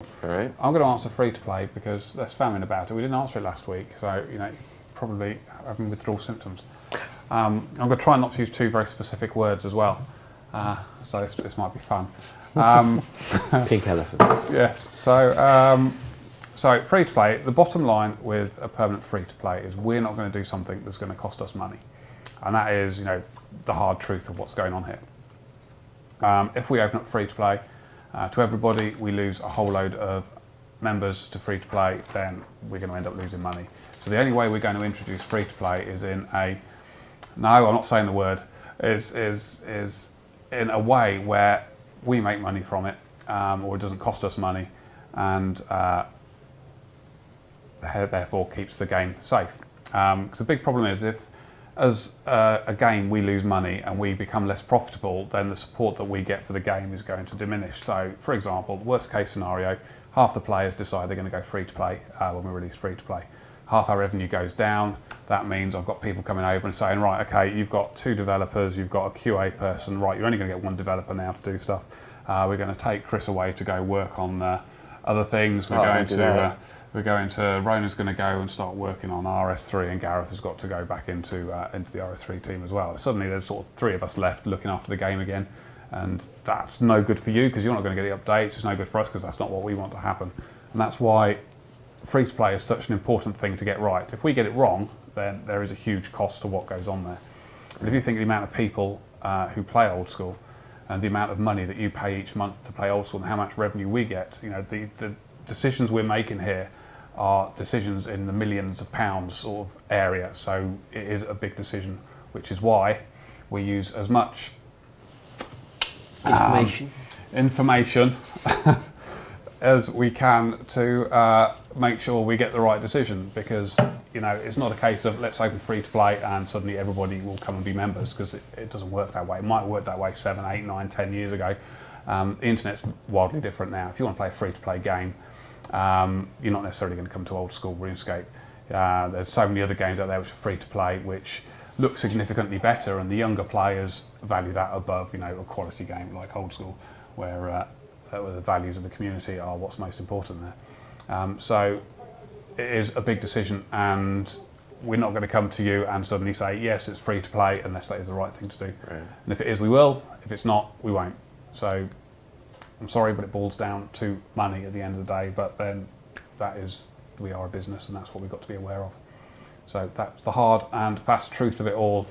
All right. I'm going to answer free to play because they're spamming about it. We didn't answer it last week, so you know, probably having withdrawal symptoms. I'm going to try not to use two very specific words as well, so this might be fun. Pink elephant. Yes. So free to play. The bottom line with a permanent free to play is we're not going to do something that's going to cost us money, and that is, you know, the hard truth of what's going on here. If we open up free to play to everybody, we lose a whole load of members to free to play, then we're going to end up losing money. So the only way we're going to introduce free to play is in a, no, I'm not saying the word, is in a way where we make money from it, or it doesn't cost us money, and therefore keeps the game safe. Because the big problem is if, as a game, we lose money and we become less profitable, then the support that we get for the game is going to diminish. So, for example, worst case scenario, half the players decide they're going to go free to play when we release free to play. Half our revenue goes down. That means I've got people coming over and saying, right, okay, you've got 2 developers, you've got a QA person, right, you're only going to get 1 developer now to do stuff. We're going to take Chris away to go work on other things. Rona's going to go and start working on RS3, and Gareth has got to go back into the RS3 team as well. Suddenly there's sort of 3 of us left looking after the game again, and that's no good for you because you're not going to get the updates. It's no good for us because that's not what we want to happen. And that's why free to play is such an important thing to get right. If we get it wrong, then there is a huge cost to what goes on there. But if you think the amount of people who play Old School and the amount of money that you pay each month to play Old School and how much revenue we get, you know, the decisions we're making here are decisions in the millions of pounds sort of area, so it is a big decision, which is why we use as much information as we can to make sure we get the right decision, because you know, it's not a case of let's open free to play and suddenly everybody will come and be members, because it doesn't work that way. It might work that way 7, 8, 9, 10 years ago. The internet's wildly different now. If you want to play a free to play game, you're not necessarily going to come to Old School Runescape. There's so many other games out there which are free to play, which look significantly better, and the younger players value that above, you know, a quality game like Old School, where the values of the community are what's most important there. So it is a big decision, and we're not going to come to you and suddenly say yes, it's free to play, unless that is the right thing to do. Right. And if it is, we will. If it's not, we won't. So I'm sorry, but it boils down to money at the end of the day, but then we are a business, and that's what we've got to be aware of. So that's the hard and fast truth of it all,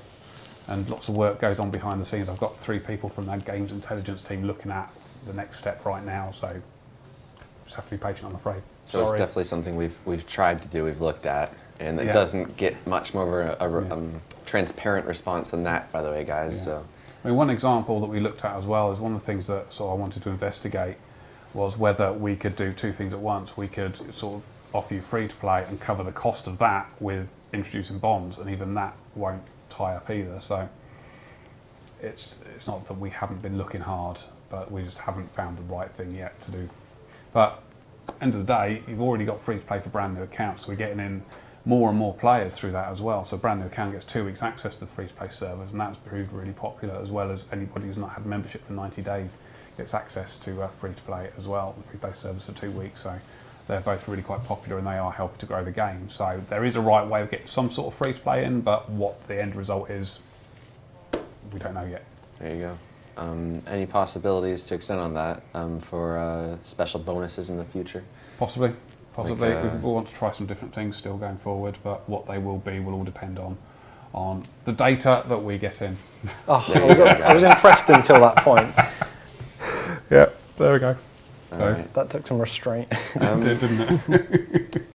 and lots of work goes on behind the scenes. I've got 3 people from that games intelligence team looking at the next step right now, so just have to be patient, I'm afraid. So it's definitely something we've tried to do, we've looked at, and it doesn't get much more of a transparent response than that, by the way, guys. Yeah. So. I mean, one example that we looked at as well is one of the things that I wanted to investigate was whether we could do 2 things at once. We could sort of offer you free to play and cover the cost of that with introducing bonds, and even that won't tie up either. So it's not that we haven't been looking hard, but we just haven't found the right thing yet to do. But end of the day, you've already got free to play for brand new accounts, so we're getting in more and more players through that as well. So a brand new account gets 2 weeks access to the free to play servers, and that's proved really popular, as well as anybody who's not had membership for 90 days gets access to free to play as well, the free to play servers for 2 weeks. So they're both really quite popular, and they are helping to grow the game. So there is a right way of getting some sort of free to play in, but what the end result is, we don't know yet. There you go. Any possibilities to extend on that for special bonuses in the future? Possibly. Possibly. We want to try some different things still going forward, but what they will be will all depend on the data that we get in. Oh, I was impressed until that point. Yeah, there we go. So, that took some restraint. It did, didn't it?